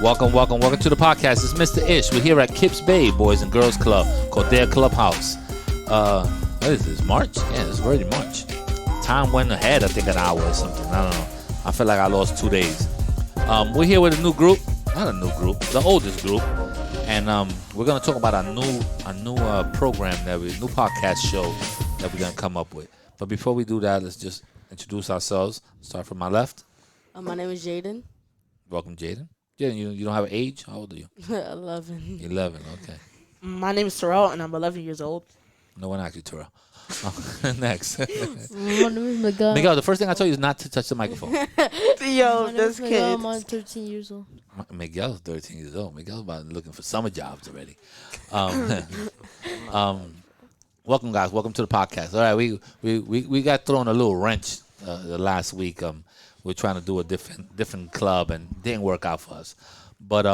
Welcome to the podcast. It's Mr. Ish. We're here at KIPS Bay Boys and Girls Club, called their clubhouse. What is this, March? Yeah, it's already March. Time went ahead, I think, an hour or something. I don't know. I feel like I lost 2 days. We're here with a new group. Not a new group, the oldest group. And we're going to talk about a new program, new podcast show that we're going to come up with. But before we do that, let's just introduce ourselves. Start from my left. My name is Jaden. Welcome, Jaden. Jaden, you don't have an age? How old are you? 11. 11, okay. My name is Terrell, and I'm 11 years old. No one actually, Terrell. Next. My name is Miguel. Miguel, the first thing I told you is not to touch the microphone. Yo, this Miguel, kid. I'm 13 years old. Miguel's 13 years old. Miguel's about looking for summer jobs already. Welcome, guys. Welcome to the podcast. All right, we got thrown a little wrench the last week. We're trying to do a different club, and it didn't work out for us. But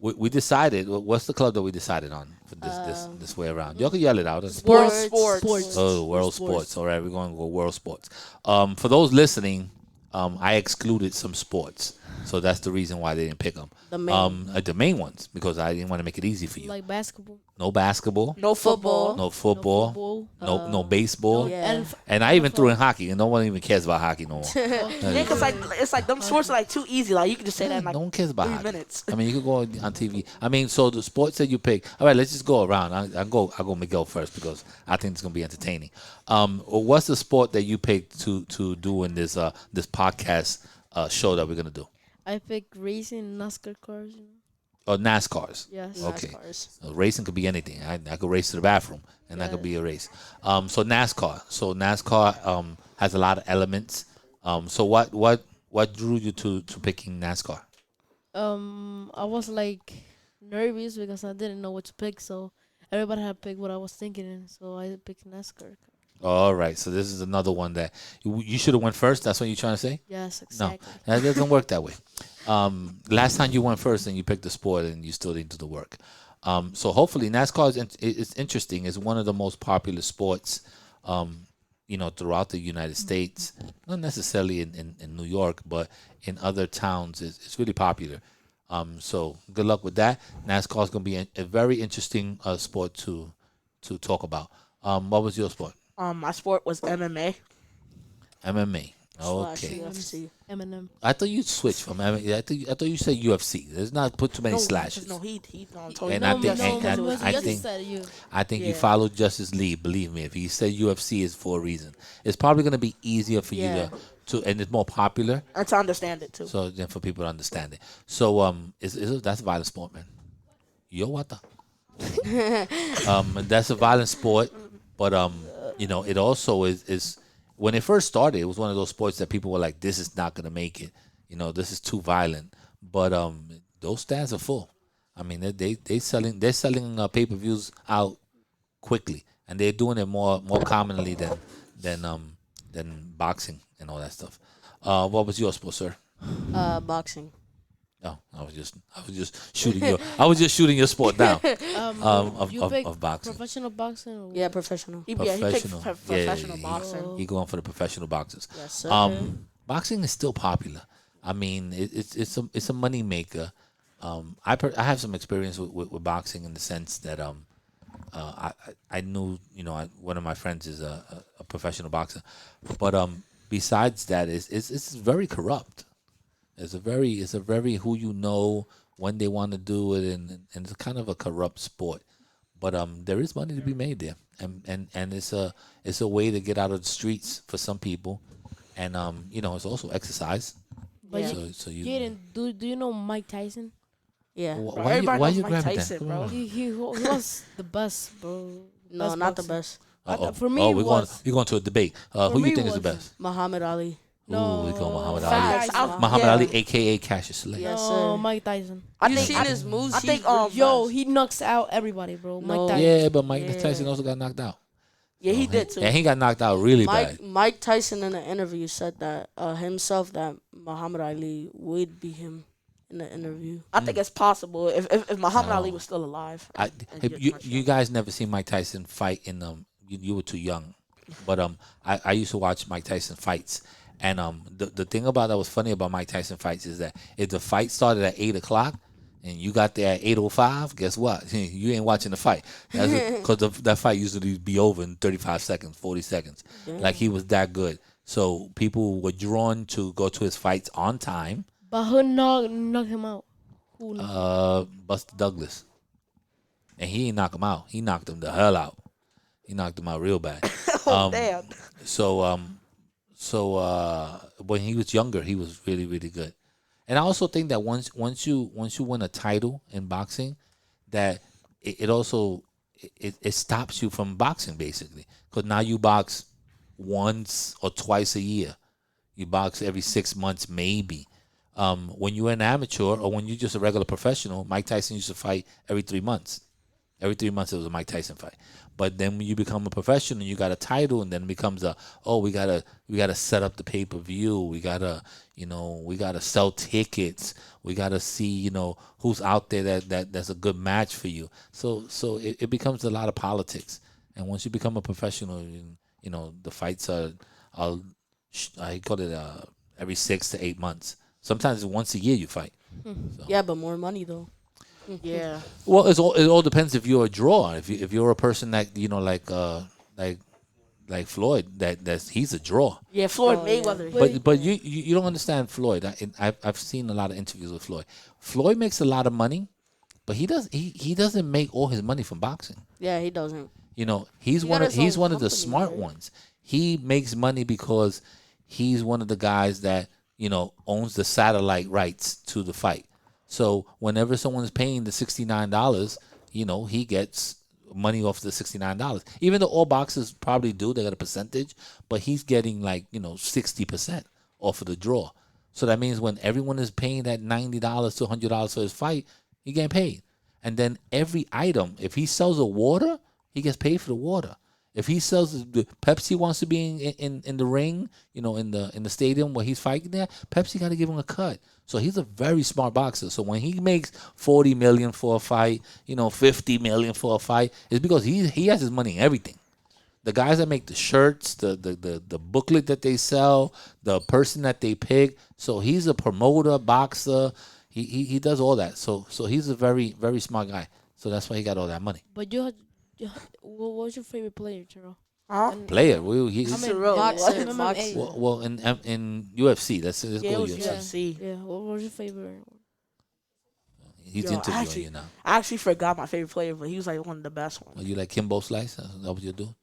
we decided. What's the club that we decided on for this way around? Y'all can yell it out. Sports. Oh, world sports. All right, we're going to go world sports. For those listening, I excluded some sports, so that's the reason why they didn't pick them. The main ones, because I didn't want to make it easy for you. Like basketball. No basketball. No football. No football. No baseball. Yeah. And I even threw in hockey, and no one even cares about hockey no more. Yeah, because it's like them sports are like too easy. Like you can just say that in like No one cares about 3 hockey. minutes. I mean, you could go on TV. I mean, so the sports that you pick. All right, let's just go around. I'll go Miguel first because I think it's gonna be entertaining. What's the sport that you picked to do in this podcast show that we're gonna do? I pick racing NASCAR cars. Or NASCARs. Yes. Okay. NASCARs. Racing could be anything. I could race to the bathroom, and that could be a race. So NASCAR. So NASCAR has a lot of elements. So what drew you to picking NASCAR? I was like nervous because I didn't know what to pick, so everybody had picked what I was thinking, and so I picked NASCAR. All right. So this is another one that you should have went first. That's what you're trying to say? Yes, exactly. No, that doesn't work that way. Last time you went first and you picked the sport and you still didn't do the work. So hopefully NASCAR is interesting. It's one of the most popular sports, throughout the United States. Not necessarily in New York, but in other towns, it's really popular. So good luck with that. NASCAR is going to be a very interesting sport to talk about. What was your sport? My sport was MMA. MMA. Okay. UFC. Eminem. I thought you switched from MMA. I thought you said UFC. There's not put too many slashes. No, he told And me. I think you Yeah. followed Justice Lee. Believe me, if he said UFC is for a reason, it's probably going to be easier for you to, and it's more popular. And to understand it too. So then for people to understand it. So that's a violent sport, man. Yo, what the? That's a violent sport, but it also is. When it first started, it was one of those sports that people were like, "This is not gonna make it. This is too violent." But those stands are full. I mean, they're selling pay-per-views out quickly, and they're doing it more commonly than boxing and all that stuff. What was your sport, sir? Boxing. Oh, I was just shooting your sport down. Of boxing. Professional boxing? Or Yeah, professional. He picked Professional. professional Yeah. boxing. He going for the professional boxers. Yes, sir. Boxing is still popular. I mean, it's a money maker. I have some experience with boxing in the sense that I knew one of my friends is a professional boxer, but besides that, it's very corrupt. It's a very who when they want to do it, and it's kind of a corrupt sport. But there is money to be made there, and it's a way to get out of the streets for some people, and it's also exercise. But Yeah. So you. Jaden, do you know Mike Tyson? Yeah. Why you knows Mike grabbing Tyson, that? bro. Come on. He was the best, bro. No, Best not the boxer. best. For me, we're it was. going to a debate. Who me you think it is the was- best? Muhammad Ali. No. Ooh, we going Muhammad Facts. Ali. I- Muhammad yeah. Ali, aka Cassius Clay. Yes, No, sir. Mike Tyson. I You think seen his moves? I think He's really Yo, fast. he knocks out everybody, bro. No. Mike Tyson. Yeah, but Mike Tyson also got knocked out. yeah, he did too. And he got knocked out really bad. Mike Tyson in an interview said that himself that Muhammad Ali would beat him in the interview. I think it's possible if Muhammad Ali was still alive. Hey, you guys never seen Mike Tyson fight in you were too young, but I used to watch Mike Tyson fights, and the thing about that was funny about Mike Tyson fights is that if the fight started at 8:00, and you got there at 8:05, guess what? You ain't watching the fight. Because that fight usually be over in 35 seconds, 40 seconds. Like he was that good. So people were drawn to go to his fights on time. But who knocked him out? Who? Buster Douglas. And he ain't knock him out. He knocked him the hell out. He knocked him out real bad. Damn. So when he was younger, he was really, really good. And I also think that once you win a title in boxing, that it also stops you from boxing basically, because now you box once or twice a year. You box every 6 months maybe. When you're an amateur or when you're just a regular professional, Mike Tyson used to fight every 3 months. Every 3 months it was a Mike Tyson fight. But then when you become a professional, you got a title, and then it becomes we gotta set up the pay-per-view. We gotta sell tickets. We gotta see who's out there that's a good match for you. So it becomes a lot of politics. And once you become a professional, the fights are I call it every 6 to 8 months. Sometimes once a year you fight. So. Yeah, but more money though. Yeah. Well, it all depends if you're a draw. If you're a person that like Floyd, that's he's a draw. Yeah, Floyd Oh, yeah. Mayweather. But you don't understand Floyd. I've seen a lot of interviews with Floyd. Floyd makes a lot of money, but he doesn't make all his money from boxing. Yeah, he doesn't. He's got his he's own one of the company, smart right? ones. He makes money because he's one of the guys that owns the satellite rights to the fight. So whenever someone's paying the $69, he gets money off the $69. Even though all boxers probably do, they got a percentage, but he's getting 60% off of the draw. So that means when everyone is paying that $90 to $100 for his fight, he getting paid. And then every item, if he sells a water, he gets paid for the water. If he sells the Pepsi wants to be in the ring, in the stadium where he's fighting there, Pepsi got to give him a cut. So he's a very smart boxer. So when he makes $40 million for a fight, $50 million for a fight, it's because he has his money in everything. The guys that make the shirts, the booklet that they sell, the person that they pick. So he's a promoter, boxer. He does all that. So he's a very, very smart guy. So that's why he got all that money. But what was your favorite player, Charo? Huh? Player. He's a real boxing, what? boxing. Well, in UFC, let's Yeah, go it was UFC. UFC. Yeah, what was your favorite? He's Yo, interviewing actually- you now. I actually forgot my favorite player, but he was one of the best Oh, ones. you like Kimbo Slice? Is that what you're doing?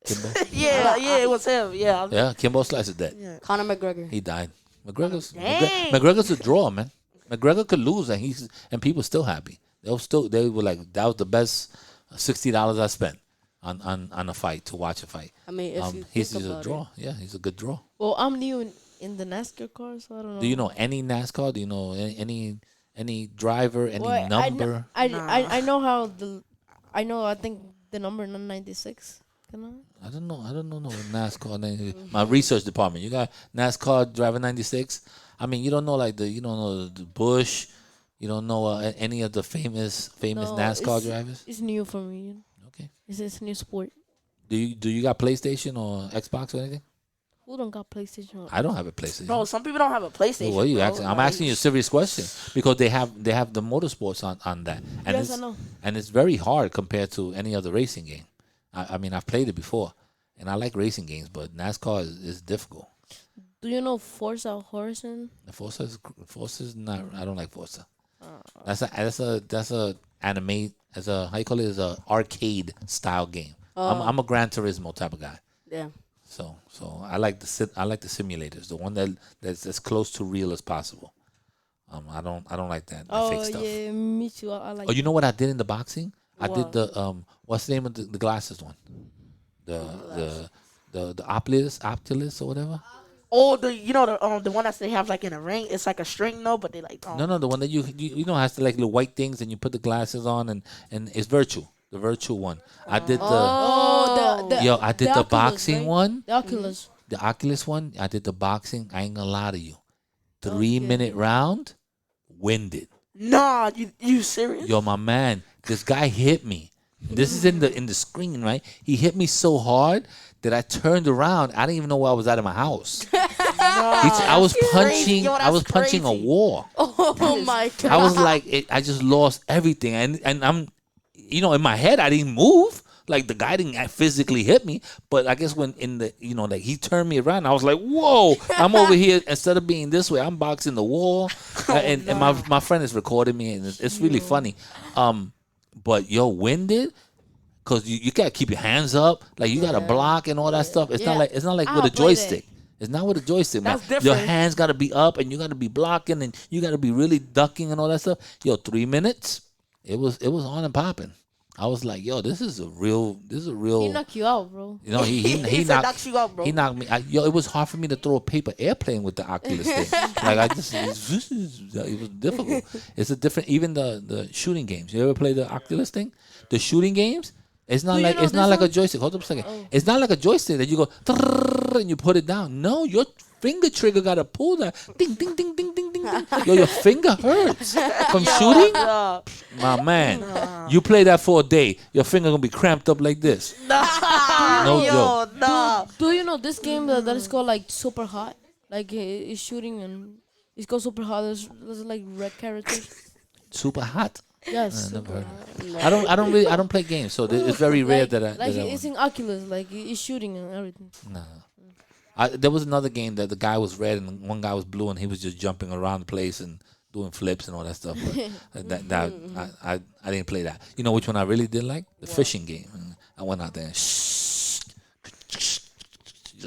Kimbo? Yeah, it was him. Yeah. Yeah, Kimbo Slice is dead. Yeah. Conor McGregor. He died. McGregor's Dang. McGregor's a draw, man. McGregor could lose and people still happy. They were like, that was the best $60 I spent on a fight, to watch a fight. I mean, if you He's think a about draw. Yeah, he's a good draw. Well, I'm new in the NASCAR car, so I don't know. Do you know any NASCAR? Do you know any driver, any Well, number? I know how I think the number 96. I don't know NASCAR. My research department. You got NASCAR driver 96. I mean, you don't know you don't know the Bush. You don't know any of the famous No, NASCAR drivers. It's new for me. Okay. It's a new sport. Do you got PlayStation or Xbox or anything? Who don't got PlayStation? I don't have a PlayStation. Bro, some people don't have a PlayStation. What are you bro. asking? I'm asking you a serious question because they have the motorsports on that, and Yes, I know. and it's very hard compared to any other racing game. I mean, I've played it before, and I like racing games, but NASCAR is difficult. Do you know Forza Horizon? The Forza is not. I don't like Forza. That's a anime. As a how you call it? Is a arcade style game. I'm a Gran Turismo type of guy. Yeah. So I like the simulators, the one that's as close to real as possible. I don't like that fake stuff. Yeah, me too. I like. Oh, you know what I did in the boxing? I did What? the what's the name of the glasses one? The Oculus or whatever. Oh, the one that they have in a ring. It's like a string, no, but they No, the one that you has to little white things and you put the glasses on and it's virtual. The virtual one. I did I did the Oculus, boxing right? one. The Oculus. The Oculus one. I did the boxing. I ain't gonna lie to you. 3-minute round, winded. Nah, you serious? Yo, my man, this guy hit me. This is in the screen, right? He hit me so hard that I turned around. I didn't even know where I was at in my house. I was punching. Yo, I was that's punching a crazy. wall. Oh my god. I was like, I just lost everything, and I'm, in my head I didn't move. Like the guy didn't physically hit me, but I guess when in the, like he turned me around, I was like, whoa! I'm over here instead of being this way, I'm boxing the wall, and my friend is recording me, and it's really funny. But winded. Cause you gotta keep your hands up, like you gotta block and all that stuff. It's not like with a joystick. It's not with a joystick, man. That's Your different. hands gotta be up, and you gotta be blocking, and you gotta be really ducking and all that stuff. 3 minutes, it was on and popping. I was like, this is a real. He knock you out, bro. He said knocked knocks you out, bro. He knocked me. It was hard for me to throw a paper airplane with the Oculus thing. Like it was difficult. It's a different. Even the shooting games. You ever play the Oculus thing? The shooting games. It's not like a joystick. Hold up a second. It's not like a joystick that you go and you put it down. No, your finger trigger gotta pull that. Ding ding ding ding ding ding ding. Your finger hurts from shooting. My man, you play that for a day, your finger gonna be cramped up like this. No joke. No. Do you know this game that is called like Super Hot? Like it's shooting and it's called Super Hot. There's like red characters. Super hot. Yes. Never heard of it. I don't play games, so it's very rare Like, that I. like that I it's in Oculus. Like it's shooting and everything. No. There was another game that the guy was red and one guy was blue, and he was just jumping around the place and doing flips and all that stuff. But I didn't play that. You know which one I really did like? The fishing game. And I went out there and just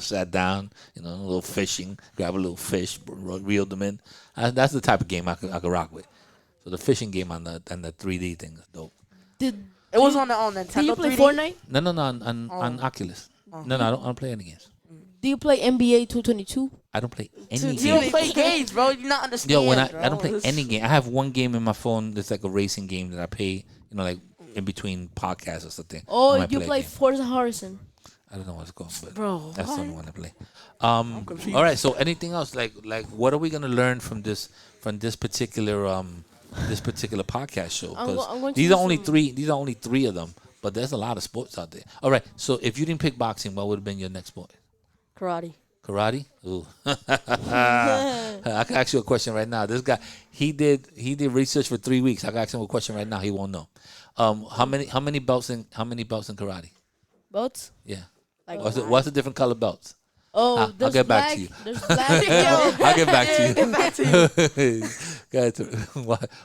sat down, a little fishing, grab a little fish, reeled them in. That's the type of game I could rock with. So the fishing game on the 3D thing is dope. It was on Nintendo. Do you play 3D? Fortnite? No, on Oculus. No, I don't play any games. Do you play NBA 222? I don't play any You games. don't play games, bro. You not understand. Yo, when bro. I don't play any game. I have one game in my phone that's like a racing game that I pay, like in between podcasts or something. Oh, I might you play a play game. Forza Horizon. I don't know what it's called, but Bro, that's the what? only one I play. All right. So anything else? Like what are we gonna learn from this particular podcast show? I'm going to These do are only some- three. These are only three of them. But there's a lot of sports out there. All right. So if you didn't pick boxing, what would have been your next sport? Karate. Karate? Ooh. I can ask you a question right now. This guy, he did research for 3 weeks. I can ask him a question right now. He won't know. How many belts in karate? Belts? Yeah. Like What's the different color belts? Oh, I'll there's get back black. to you. There's black. I'll get back to you. Get back to you. Guys,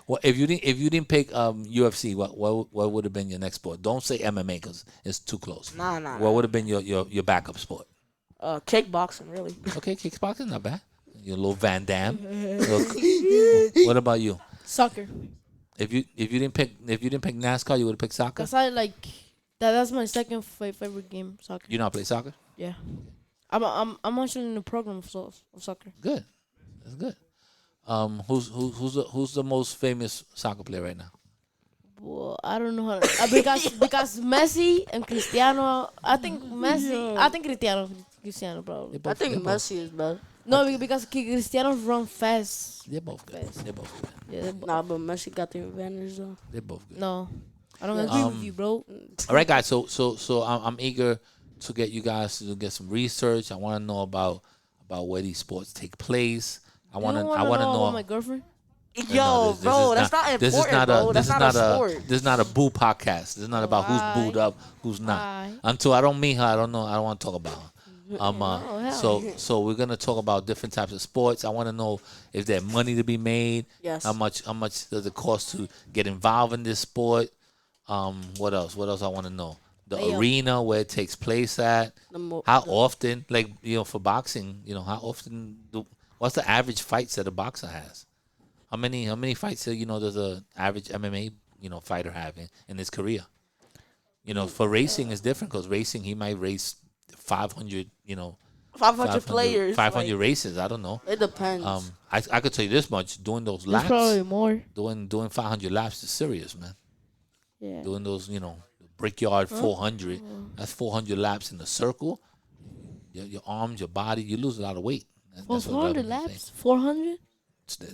what if you didn't pick UFC? What would have been your next sport? Don't say MMA because it's too close. Nah. What would have been your backup sport? Kickboxing, really. Okay, kickboxing, not bad. Your little Van Damme. What about you? Soccer. If you didn't pick NASCAR, you would have picked soccer. Cause I like that's my second favorite game. Soccer. You know how to play soccer? Yeah. I'm actually in the program of soccer. Good. That's good. Who's the most famous soccer player right now? Well, I don't know how because Messi and Cristiano. I think Messi. I think Cristiano probably. I think Messi is better. No, because Cristiano run fast. They're both good. Fast. They're both good. Yeah. Nah, but Messi got the advantage though. They're both good. No, I don't agree with you, bro. All right, guys. So I'm eager to get you guys to get some research. I want to know about where these sports take place. I want to know about my girlfriend. Yo, bro, that's not important, bro. That's not a sport. This is not a boo podcast. This is not about who's booed up, who's not. Why? Until I don't meet her, I don't know. I don't want to talk about her. hell. So we're gonna talk about different types of sports. I want to know if there's money to be made. Yes. How much does it cost to get involved in this sport? What else? What else I want to know? The arena where it takes place at. How often? Like for boxing, how often? What's the average fights that a boxer has? How many fights does a average MMA fighter have in his career? For racing it's different because racing he might race 500 500 players. 500 races. I don't know. It depends. I could tell you this much: doing those There's laps, probably more. doing 500 laps is serious, man. Yeah. Doing those brickyard 400. That's 400 laps in a circle. Your arms, your body, you lose a lot of weight. That's what 400 I'm saying. laps. 400.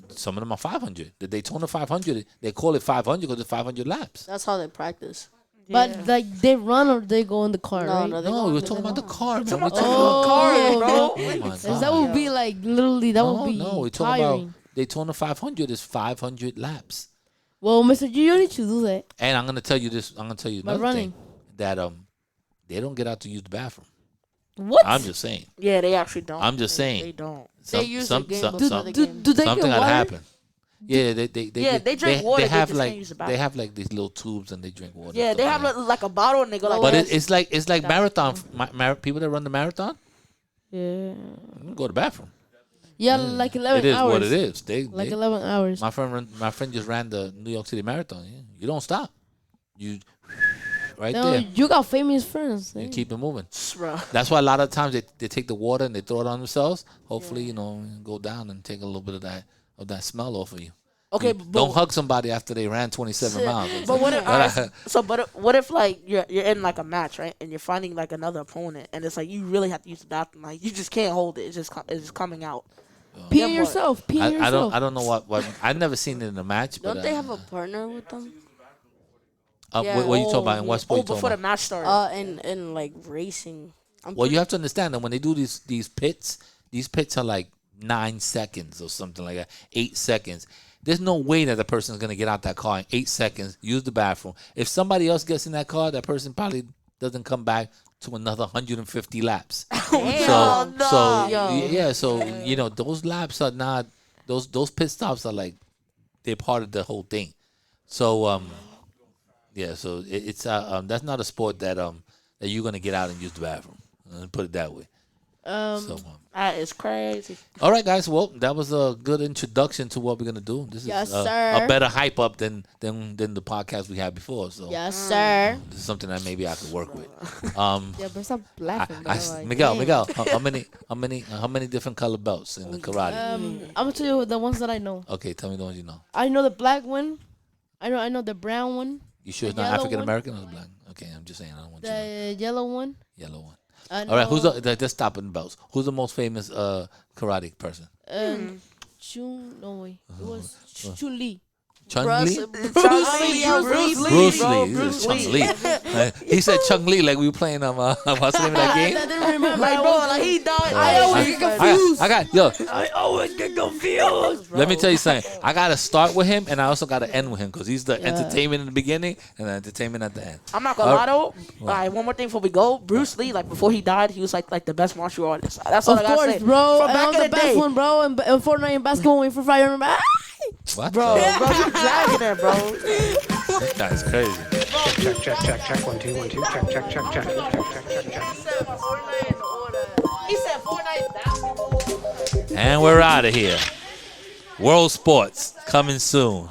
Some of them are 500. The Daytona 500, they call it 500 because it's 500 laps. That's how they practice. But like they run or they go in the car, No, right? no, they No, go- we're they talking go about the on. car, man. We're about talking the about cars, bro. Oh my Cause that God. would be like literally that would be No, we're talking tiring. about Daytona 500 is 500 laps. Well, Mr. G, you need to do that And I'm gonna tell you this. I'm gonna tell you by another running. thing that they don't get out to use the bathroom. What? I'm just saying. Yeah, they actually don't. I'm just saying. They don't. They use the game before some, the do, game. do they something get gotta water? happen. Yeah, they Yeah, they drink water, They they have just like can't use the they bathroom. have like these little tubes and they drink water. Yeah, and they stuff have like like a bottle and they go like. that. But this. it's like marathon. People that run the marathon Yeah. go to the bathroom. Yeah, like 11 It is hours. what it is. Like 11 hours. My friend just ran the New York City Marathon. Yeah. You don't stop. You right No, there. you got famous friends. You keep it moving. Bro. That's why a lot of times they take the water and they throw it on themselves. Hopefully, go down and take a little bit of that smell off of you. Okay, You but don't hug somebody after they ran 27 miles. But what if But what if like you're in like a match, right, and you're fighting like another opponent, and it's like you really have to use the bathroom, like you just can't hold it. It's just coming out. Pee Yeah, on but- yourself. Pee on yourself. I don't know what I've never seen it in a match. Don't but they have a partner with them? what are you talking about? In what sport? Oh, you talking before the about? match started. In like racing. Well, you have to understand that when they do these pits are like 9 seconds or something like that, 8 seconds. There's no way that the person is going to get out that car in 8 seconds, use the bathroom. If somebody else gets in that car, that person probably doesn't come back to another 150 laps. Damn. So Yo. yeah, so those laps are not those pit stops are like they're part of the whole thing. So yeah, so it's that's not a sport that that you're going to get out and use the bathroom. Put it that way. So, That is crazy. all right, guys. Well, that was a good introduction to what we're gonna do. This Yes, is a sir. better hype up than the podcast we had before. So Yes, sir. this is something that maybe I could work with. Yeah, but stop laughing. bro. Like, Miguel, damn. Miguel, how many different color belts in the karate? I'm gonna tell you the ones that I know. Okay, tell me the ones you know. I know the black one. I know the brown one. You sure it's The not yellow African American or black? Okay, I'm just saying. I don't want you to know. The yellow one. Yellow one. I All right, who's know, just stopping the belts? Who's the most famous karate person? Chun? No way. It was Chun Li. Chun Bruce, Li? Bruce Lee. Bruce Lee. Bruce bro, Lee. Bruce Chung Lee. Lee. He said Chung Lee like we were playing what's the name of that game? I didn't remember. Like bro, like he died. I always get confused. I always get confused. Let me tell you something. I gotta start with him, and I also gotta end with him because he's the entertainment in the beginning and the entertainment at the end. I'm not gonna lie though. All right, one more thing before we go. Bruce Lee, like before he died, he was like the best martial artist. That's all Of I gotta course, say. bro. From And back I'm in the the best day, one, bro. And Fortnite and basketball and Free Fire. Remember? What? bro, the- bro, you dragging it, bro. That guy's crazy. Check. 1 2 1 2. Check. He said Fortnite basketball. And we're out of here. World Sports coming soon.